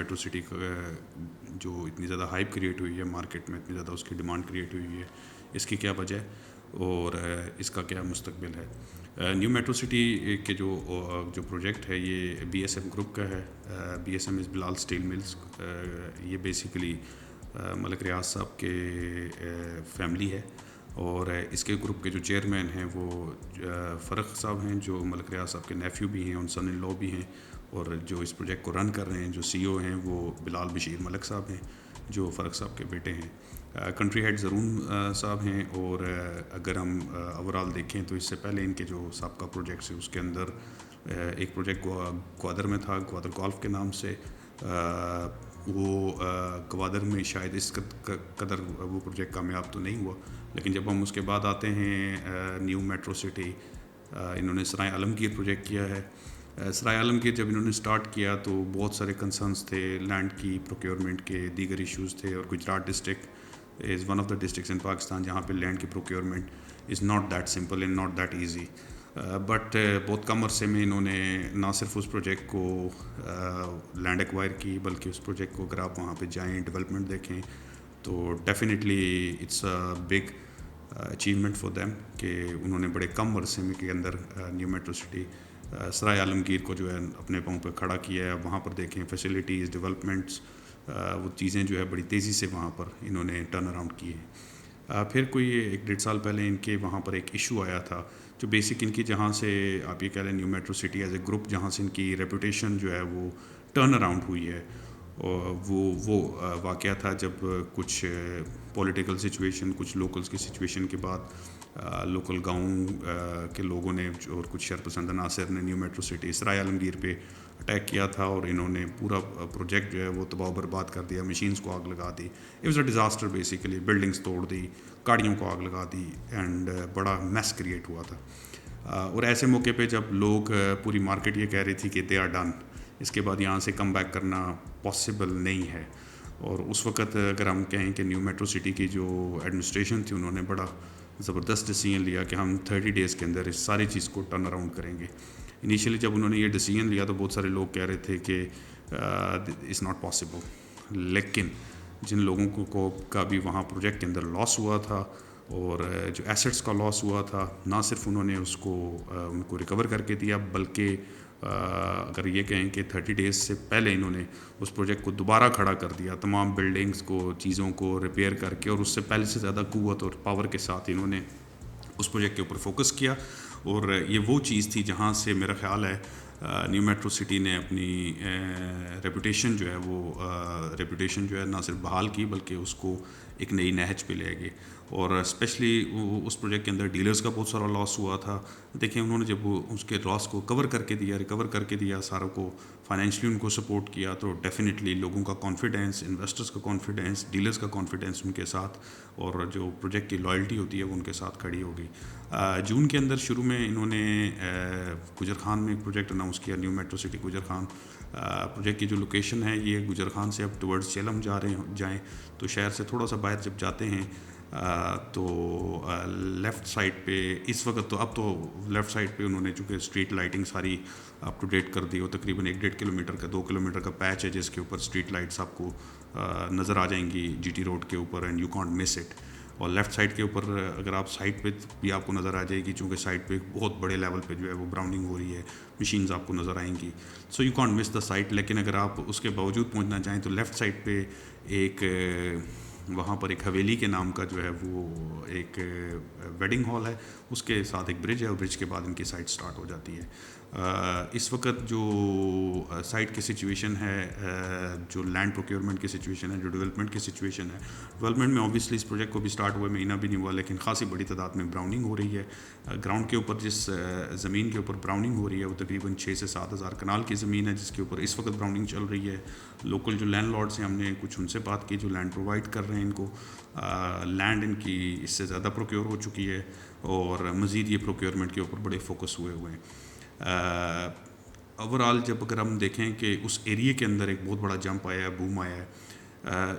Metro city جو اتنی زیادہ ہائپ کریٹ ہوئی ہے مارکیٹ میں، اتنی زیادہ اس کی ڈیمانڈ کریٹ ہوئی ہے، اس کی کیا وجہ ہے اور اس کا کیا مستقبل ہے؟ نیو میٹرو سٹی کے جو پروجیکٹ ہے یہ بی ایس ایم گروپ کا ہے. بی ایس ایم از بلال اسٹیل ملز. یہ بیسیکلی ملک ریاض صاحب کے فیملی ہے، اور اس کے گروپ کے جو چیئرمین ہیں وہ فرق صاحب ہیں، جو ملک ریاض صاحب کے نیفیو بھی ہیں، ان سن ان لا بھی ہیں، اور جو اس پروجیکٹ کو رن کر رہے ہیں، جو سی او ہیں، وہ بلال بشیر ملک صاحب ہیں جو فرق صاحب کے بیٹے ہیں. کنٹری ہیڈ زرون صاحب ہیں، اور اگر ہم اوورال دیکھیں تو اس سے پہلے ان کے جو سابقہ پروجیکٹس ہیں اس کے اندر ایک پروجیکٹ گوادر میں تھا، گوادر گولف کے نام سے. وہ گوادر میں شاید اس قدر وہ پروجیکٹ کامیاب تو نہیں ہوا، لیکن جب ہم اس کے بعد آتے ہیں نیو میٹرو سٹی، انہوں نے سرائے عالمگیر پروجیکٹ کیا ہے. سرائے عالمگیر جب انہوں نے سٹارٹ کیا تو بہت سارے کنسرنس تھے، لینڈ کی پروکیورمنٹ کے دیگر ایشوز تھے، اور Gujrat district is one of the districts in Pakistan جہاں پہ لینڈ کی procurement is not that simple and not that easy. But بہت کم عرصے میں انہوں نے نہ صرف اس پروجیکٹ کو لینڈ ایکوائر کی، بلکہ اس پروجیکٹ کو اگر آپ وہاں پہ جائیں، ڈیولپمنٹ دیکھیں تو definitely it's a big achievement for them کہ انہوں نے بڑے کم عرصے میں کے اندر new metro city Sarai Alamgir کو جو ہے اپنے پاؤں پہ کھڑا کیا ہے. وہاں پر دیکھیں فیسلٹیز، ڈیولپمنٹس، وہ چیزیں جو ہے بڑی تیزی سے وہاں پر انہوں نے ٹرن اراؤنڈ کی ہیں. پھر کوئی 1-1.5 سال پہلے ان کے وہاں پر ایک ایشو آیا تھا جو بیسک ان کی، جہاں سے آپ یہ کہہ لیں new metro city as a group جہاں سے ان کی ریپوٹیشن جو ہے وہ ٹرن اراؤنڈ ہوئی ہے. وہ واقعہ تھا جب کچھ پولیٹیکل سچویشن، کچھ لوکلز کی سچویشن کے بعد لوکل گاؤں کے لوگوں نے اور کچھ شرپسند عناصر نے نیو میٹرو سٹی سرائے عالمگیر پہ اٹیک کیا تھا، اور انہوں نے پورا پروجیکٹ جو ہے وہ تباہ و برباد کر دیا، مشینز کو آگ لگا دی. It was a disaster basically. Buildings توڑ دی، گاڑیوں کو آگ لگا دی، اینڈ بڑا میس کریٹ ہوا تھا. اور ایسے موقع پہ جب لوگ، پوری مارکیٹ یہ کہہ رہی تھی کہ دے آر ڈن، اس کے بعد یہاں سے کم بیک کرنا پاسبل نہیں ہے. اور اس وقت اگر ہم کہیں کہ نیو میٹرو سٹی کی جو ایڈمنسٹریشن تھی انہوں نے بڑا زبردست ڈیسیژن لیا کہ ہم 30 ڈیز کے اندر اس ساری چیز کو ٹرن اراؤنڈ کریں گے. انیشیلی جب انہوں نے یہ ڈیسیژن لیا تو بہت سارے لوگ کہہ رہے تھے کہ اٹس ناٹ پاسبل، لیکن جن لوگوں کو کا بھی وہاں پروجیکٹ کے اندر لاس ہوا تھا اور جو ایسٹس کا لاس ہوا تھا، نہ صرف انہوں نے اس کو ان کو ریکور کر کے دیا، بلکہ اگر یہ کہیں کہ 30 ڈیز سے پہلے انہوں نے اس پروجیکٹ کو دوبارہ کھڑا کر دیا، تمام بلڈنگز کو، چیزوں کو ریپیئر کر کے، اور اس سے پہلے سے زیادہ قوت اور پاور کے ساتھ انہوں نے اس پروجیکٹ کے اوپر فوکس کیا. اور یہ وہ چیز تھی جہاں سے میرا خیال ہے نیو میٹرو سٹی نے اپنی ریپوٹیشن جو ہے نہ صرف بحال کی بلکہ اس کو ایک نئی نہج پہ لے گئے. اور اسپیشلی اس پروجیکٹ کے اندر ڈیلرز کا بہت سارا لاس ہوا تھا. دیکھیں انہوں نے جب اس کے لاس کو ریکور کر کے دیا ساروں کو، فائنینشلی ان کو سپورٹ کیا، تو ڈیفینیٹلی لوگوں کا کانفیڈینس، انویسٹرز کا کانفیڈینس، ڈیلرز کا کانفیڈینس ان کے ساتھ، اور جو پروجیکٹ کی لائلٹی ہوتی ہے وہ ان کے ساتھ کھڑی ہو گئی. جون کے اندر شروع میں انہوں نے گجر خان میں ایک پروجیکٹ اناؤنس کیا، نیو میٹرو سٹی گجر خان. پروجیکٹ کی جو لوکیشن ہے یہ گجر خان سے اب ٹورڈز چیلم جائیں تو شہر سے تھوڑا سا باہر جب جاتے ہیں تو لیفٹ سائڈ پہ اس وقت اب تو لیفٹ سائڈ پہ انہوں نے چونکہ اسٹریٹ لائٹنگ ساری اپ ٹو ڈیٹ کر دی، اور تقریباً 1-1.5 کلومیٹر کا 2 کلومیٹر کا پیچ ہے جس کے اوپر اسٹریٹ لائٹس آپ کو نظر آ جائیں گی جی ٹی روڈ کے اوپر، and you can't miss it. اور لیفٹ سائڈ کے اوپر اگر آپ سائڈ پہ بھی آپ کو نظر آ جائے گی، چونکہ سائڈ پہ بہت بڑے لیول پہ جو ہے وہ براؤنڈنگ ہو رہی ہے، مشینز آپ کو نظر آئیں گی، so you can't miss the sight. لیکن اگر آپ اس کے باوجود پہنچنا چاہیں تو لیفٹ سائڈ پہ ایک وہاں پر ایک حویلی کے نام کا جو ہے وہ ایک ویڈنگ ہال ہے، اس کے ساتھ ایک برج ہے، اور برج کے بعد ان کی سائٹ سٹارٹ ہو جاتی ہے. اس وقت جو سائٹ کی سچویشن ہے، جو لینڈ پروکیورمنٹ کی سچویشن ہے، جو ڈیولپمنٹ کی سچویشن ہے، ڈیولپمنٹ میں اوبیسلی اس پروجیکٹ کو بھی سٹارٹ ہوئے مہینہ بھی نہیں ہوا، لیکن خاصی بڑی تعداد میں براؤننگ ہو رہی ہے. گراؤنڈ کے اوپر جس زمین کے اوپر براؤننگ ہو رہی ہے وہ تقریباً 6 سے 7 ہزار کنال کی زمین ہے جس کے اوپر اس وقت براؤننگ چل رہی ہے. لوکل جو لینڈ لارڈس ہیں، ہم نے کچھ ان سے بات کی جو لینڈ پرووائڈ کر رہے ہیں ان کو، لینڈ ان کی اس سے زیادہ پروکیور ہو چکی ہے، اور مزید یہ پروکیورمنٹ کے اوپر بڑے فوکس ہوئے ہیں. اوورآل جب اگر ہم دیکھیں کہ اس ایریے کے اندر ایک بہت بڑا جمپ آیا ہے، بوم آیا ہے.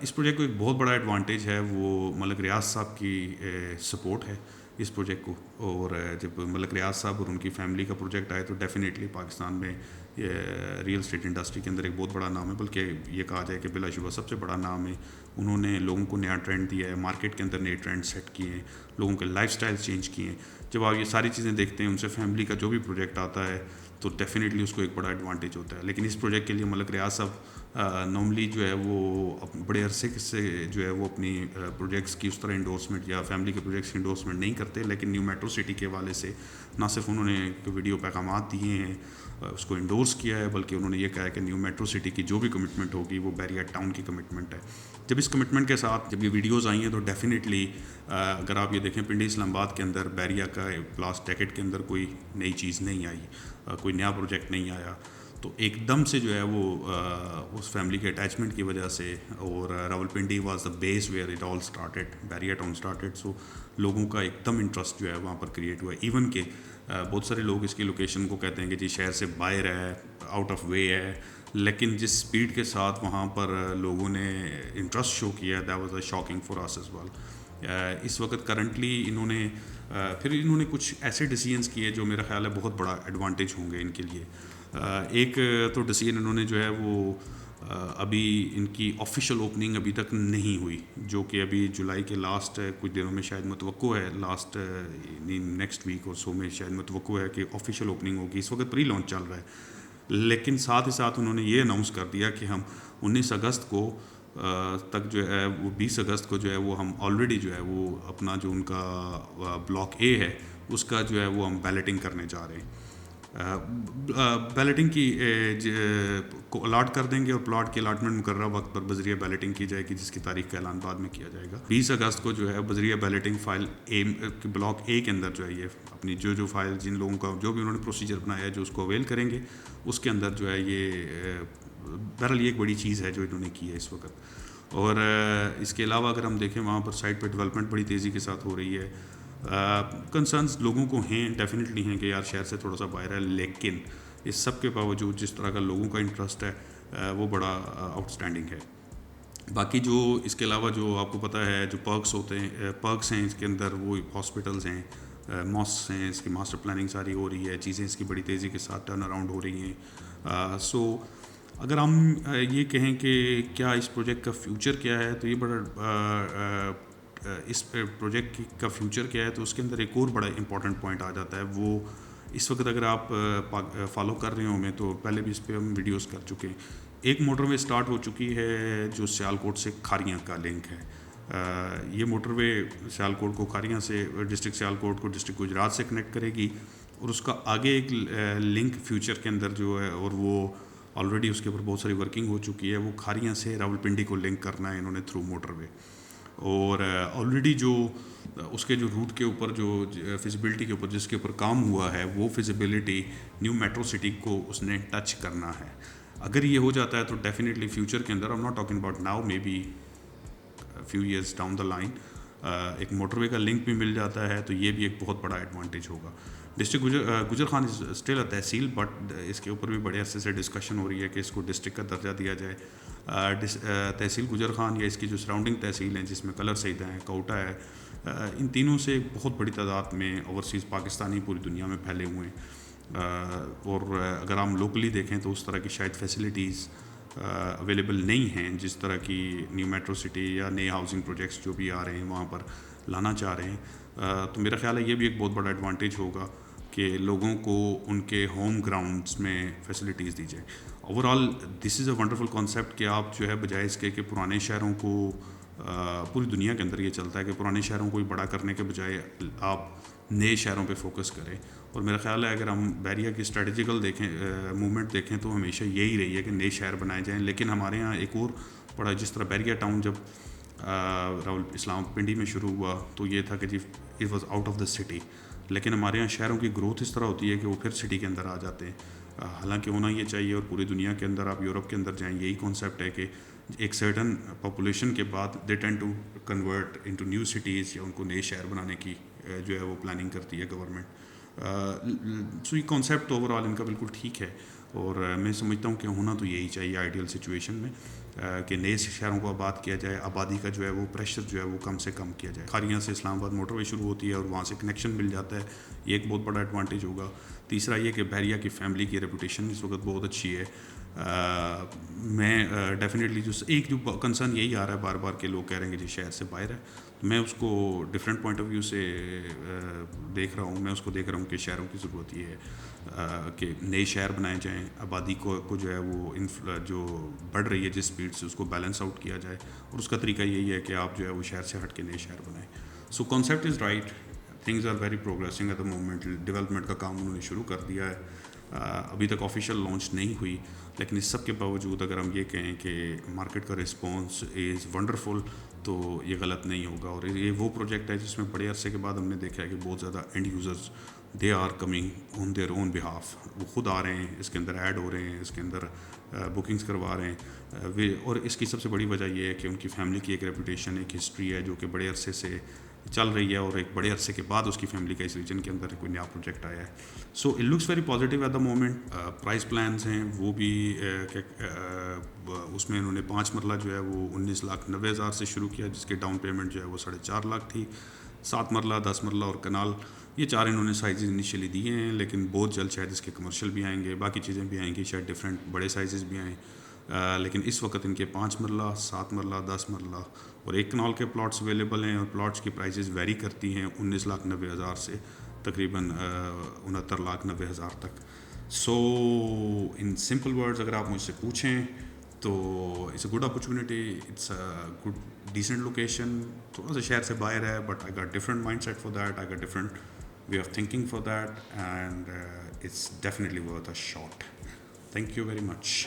اس پروجیکٹ کو ایک بہت بڑا ایڈوانٹیج ہے وہ ملک ریاض صاحب کی سپورٹ ہے. اس پروجیکٹ کو. اور جب ملک ریاض صاحب اور ان کی فیملی کا پروجیکٹ آئے تو ڈیفینیٹلی پاکستان میں ریئل اسٹیٹ انڈسٹری کے اندر ایک بہت بڑا نام ہے, بلکہ یہ کہا جائے کہ بلا شبہ سب سے بڑا نام ہے. انہوں نے لوگوں کو نیا ٹرینڈ دیا ہے, مارکیٹ کے اندر نئے ٹرینڈ سیٹ کیے ہیں, لوگوں کے لائف سٹائل چینج کیے ہیں. جب آپ یہ ساری چیزیں دیکھتے ہیں, ان سے فیملی کا جو بھی پروجیکٹ آتا ہے تو ڈیفینیٹلی اس کو ایک بڑا ایڈوانٹیج ہوتا ہے. لیکن اس پروجیکٹ کے لیے ملک ریاض صاحب نارملی جو ہے وہ بڑے عرصے سے جو ہے وہ اپنی پروجیکٹس کی اس طرح انڈورسمنٹ یا فیملی کے پروجیکٹس کی انڈورسمنٹ نہیں کرتے. لیکن نیو میٹرو سٹی کے حوالے سے نہ صرف انہوں نے ویڈیو پیغامات دیے ہیں, اس کو انڈورس کیا ہے, بلکہ انہوں نے یہ کہا ہے کہ نیو میٹرو سٹی کی جو بھی کمٹمنٹ ہوگی وہ بیریا ٹاؤن کی کمٹمنٹ ہے. جب اس کمٹمنٹ کے ساتھ جب یہ ویڈیوز آئی ہیں تو ڈیفینیٹلی اگر آپ یہ دیکھیں پنڈی اسلام آباد کے اندر بیریا کا لاسٹ ڈیکیڈ کے اندر کوئی نئی چیز نہیں آئی, کوئی نیا پروجیکٹ نہیں آیا. تو ایک دم سے جو ہے وہ اس فیملی کے اٹیچمنٹ کی وجہ سے, اور Rawalpindi was the base where it all started, Bahria town started, so لوگوں کا ایک دم انٹرسٹ جو ہے وہاں پر کریٹ ہوا ہے. ایون کہ بہت سارے لوگ اس کی لوکیشن کو کہتے ہیں کہ جی شہر سے باہر ہے, آؤٹ آف وے ہے, لیکن جس سپیڈ کے ساتھ وہاں پر لوگوں نے انٹرسٹ شو کیا ہے that was a shocking for us as well. اس وقت کرنٹلی انہوں نے کچھ ایسے ڈیسیجنس کیے جو میرا خیال ہے بہت بڑا ایڈوانٹیج ہوں گے ان کے لیے. ایک تو ڈیسیجن انہوں نے جو ہے وہ ابھی ان کی آفیشیل اوپننگ ابھی تک نہیں ہوئی, جو کہ ابھی جولائی کے لاسٹ کچھ دنوں میں شاید متوقع ہے, لاسٹ نیکسٹ ویک اور سو میں شاید متوقع ہے کہ آفیشیل اوپننگ ہوگی. اس وقت پری لانچ چل رہا ہے, لیکن ساتھ ہی ساتھ انہوں نے یہ اناؤنس کر دیا کہ ہم 19 اگست کو تک جو ہے وہ 20 اگست کو جو ہے وہ ہم آلریڈی جو ہے وہ اپنا جو ان کا بلاک اے ہے اس کا جو ہے وہ ہم بیلٹنگ کرنے جا رہے ہیں. بیلٹنگ کی کو الاٹ کر دیں گے, اور پلاٹ کی الاٹمنٹ مقررہ وقت پر بذریعہ بیلٹنگ کی جائے گی, جس کی تاریخ کا اعلان بعد میں کیا جائے گا. 20 اگست کو جو ہے بذریعہ بیلٹنگ فائل اے بلاک اے کے اندر جو ہے یہ اپنی جو فائل جن لوگوں کا جو بھی انہوں نے پروسیجر بنایا ہے جو اس کو اویل کریں گے, اس کے اندر جو ہے یہ بہرحال یہ ایک بڑی چیز ہے جو انہوں نے کی ہے اس وقت. اور اس کے علاوہ اگر ہم دیکھیں وہاں پر سائٹ پہ ڈیولپمنٹ بڑی تیزی کے ساتھ ہو رہی ہے. کنسرنس لوگوں کو ہیں, ڈیفینیٹلی ہیں کہ یار شہر سے تھوڑا سا باہر ہے, لیکن اس سب کے باوجود جس طرح کا لوگوں کا انٹرسٹ ہے وہ بڑا آؤٹ اسٹینڈنگ ہے. باقی جو اس کے علاوہ جو آپ کو پتہ ہے جو پرکس ہوتے ہیں, پرکس ہیں اس کے اندر, وہ ہاسپٹلز ہیں, ماسکس ہیں, اس کی ماسٹر پلاننگ ساری ہو رہی ہے, چیزیں اس کی بڑی تیزی کے ساتھ ٹرن اراؤنڈ ہو رہی ہیں. سو اگر ہم یہ کہیں کہ کیا اس پروجیکٹ کا فیوچر کیا ہے, تو یہ بڑا اس پروجیکٹ کا فیوچر کیا ہے, تو اس کے اندر ایک اور بڑا امپورٹنٹ پوائنٹ آ جاتا ہے. وہ اس وقت اگر آپ فالو کر رہے ہوں میں تو پہلے بھی اس پہ ہم ویڈیوز کر چکے ہیں. ایک موٹر وے اسٹارٹ ہو چکی ہے جو سیالکوٹ سے کھاریاں کا لنک ہے. یہ موٹر وے سیالکوٹ کو کھاریاں سے ڈسٹرکٹ سیالکوٹ کو ڈسٹرکٹ گجرات سے کنیکٹ کرے گی, اور اس کا آگے ایک لنک فیوچر کے اندر جو ہے, اور وہ آلریڈی اس کے اوپر بہت ساری ورکنگ ہو چکی ہے, وہ کھاریاں سے راولپنڈی کو لنک کرنا ہے انہوں نے تھرو موٹر وے. اور آلریڈی جو اس کے جو روٹ کے اوپر جو فزیبلٹی کے اوپر جس کے اوپر کام ہوا ہے, وہ فزیبلٹی نیو میٹرو سٹی کو اس نے ٹچ کرنا ہے. اگر یہ ہو جاتا ہے تو ڈیفینیٹلی فیوچر کے اندر, I am not talking about now, maybe few years down the line, ایک موٹر وے کا لنک بھی مل جاتا ہے, تو یہ بھی ایک بہت بڑا ایڈوانٹیج ہوگا. District Gujar Khan is still a tehsil, but اس کے اوپر بھی بڑے عرصے سے ڈسکشن ہو رہی ہے کہ اس کو ڈسٹرکٹ کا درجہ دیا جائے. تحصیل گجر خان یا اس کی جو سراؤنڈنگ تحصیل ہیں جس میں کلر سیدہ ہیں, کوٹا ہے, ان تینوں سے بہت بڑی تعداد میں اوورسیز پاکستانی پوری دنیا میں پھیلے ہوئے ہیں. اور اگر ہم لوکلی دیکھیں تو اس طرح کی شاید فیسلٹیز اویلیبل نہیں ہیں جس طرح کی نیو میٹرو سٹی یا نئے ہاؤسنگ پروجیکٹس جو بھی آ رہے ہیں وہاں پر لانا چاہ رہے ہیں. تو میرا خیال ہے یہ بھی ایک بہت بڑا ایڈوانٹیج ہوگا کہ لوگوں کو ان کے ہوم گراؤنڈس میں فیسلٹیز دی جائیں. Over all this is a wonderful concept کہ آپ جو ہے بجائے اس کے کہ پرانے شہروں کو, پوری دنیا کے اندر یہ چلتا ہے کہ پرانے شہروں کو بڑا کرنے کے بجائے آپ نئے شہروں پہ فوکس کریں. اور میرا خیال ہے اگر ہم بیریا کی اسٹریٹجیکل دیکھیں موومنٹ دیکھیں تو ہمیشہ یہی رہی ہے کہ نئے شہر بنائے جائیں. لیکن ہمارے یہاں ایک اور بڑا, جس طرح بیریا ٹاؤن جب اسلام پنڈی میں شروع ہوا تو یہ تھا کہ جی it was out of the city, لیکن ہمارے یہاں شہروں کی گروتھ اس طرح ہوتی ہے کہ وہ پھر سٹی کے اندر آ جاتے ہیں. حالانکہ ہونا یہ چاہیے, اور پوری دنیا کے اندر آپ یورپ کے اندر جائیں یہی کانسیپٹ ہے کہ ایک سرٹن پاپولیشن کے بعد they tend to convert into new cities, یا ان کو نئے شہر بنانے کی جو ہے وہ پلاننگ کرتی ہے گورنمنٹ. سو یہ کانسیپٹ اوور آل ان کا بالکل ٹھیک ہے, اور میں سمجھتا ہوں کہ ہونا تو یہی چاہیے آئیڈیل سچویشن میں, کہ نئے شہروں کو آباد کیا جائے, آبادی کا جو ہے وہ پریشر جو ہے وہ کم سے کم کیا جائے. کھاریاں سے اسلام آباد موٹر وے شروع ہوتی ہے اور وہاں سے کنیکشن مل جاتا ہے, یہ ایک بہت بڑا ایڈوانٹیج ہوگا. تیسرا یہ کہ بحریہ کی فیملی کی ریپوٹیشن اس وقت بہت اچھی ہے. میں ڈیفینیٹلی ایک جو کنسرن یہی آ رہا ہے بار بار کہ لوگ کہہ رہے ہیں کہ جی شہر سے باہر ہے, میں اس کو ڈفرینٹ پوائنٹ آف ویو سے دیکھ رہا ہوں. میں اس کو دیکھ رہا ہوں کہ شہروں کی ضرورت یہ ہے کہ نئے شہر بنائے جائیں, آبادی کو جو ہے وہ جو بڑھ رہی ہے جس اسپیڈ سے اس کو بیلنس آؤٹ کیا جائے, اور اس کا طریقہ یہی ہے کہ آپ جو ہے وہ شہر سے ہٹ کے نئے شہر بنائیں. So concept is right, things are very progressing at the moment. Development کا کام انہوں نے شروع کر دیا ہے, ابھی تک آفیشیل لانچ نہیں ہوئی, لیکن اس سب کے باوجود اگر ہم یہ کہیں کہ مارکیٹ کا رسپانس از ونڈرفل تو یہ غلط نہیں ہوگا. اور یہ وہ پروجیکٹ ہے جس میں بڑے عرصے کے بعد ہم نے دیکھا ہے کہ بہت زیادہ end users they are coming on their own behalf, وہ خود آ رہے ہیں, اس کے اندر ایڈ ہو رہے ہیں, اس کے اندر بکنگز کروا رہے ہیں. اور اس کی سب سے بڑی وجہ یہ ہے کہ ان کی فیملی کی ایک ریپوٹیشن, ایک ہسٹری ہے جو کہ بڑے عرصے سے چل رہی ہے, اور ایک بڑے عرصے کے بعد اس کی فیملی کا اس ریجن کے اندر کوئی نیا پروجیکٹ آیا ہے. So it looks very positive at the moment. Price plans ہیں وہ بھی اس میں انہوں نے 5 مرلہ جو ہے وہ 19,90,000 سے شروع کیا, جس کے ڈاؤن پیمنٹ جو ہے وہ 4.5 لاکھ تھی. 7 مرلہ, 10 مرلہ اور کنال, یہ 4 انہوں نے سائزز انیشلی دیے ہیں, لیکن بہت جلد شاید اس کے کمرشل بھی آئیں گے, باقی چیزیں بھی آئیں گی, شاید ڈفرینٹ بڑے سائزز بھی آئیں. لیکن اس وقت ان کے 5 مرلہ, 7 مرلہ, 10 مرلہ اور 1 کنال کے پلاٹس اویلیبل ہیں, اور پلاٹس کی پرائزز ویری کرتی ہیں 19,90,000 سے تقریباً 69,90,000 تک. سو ان سمپل ورڈز اگر آپ مجھ سے پوچھیں تو it's a good opportunity, it's a good decent location, تھوڑا سا شہر سے باہر ہے, but I got different mindset for that, I got different way of thinking for that, and it's definitely worth a shot. Thank you very much.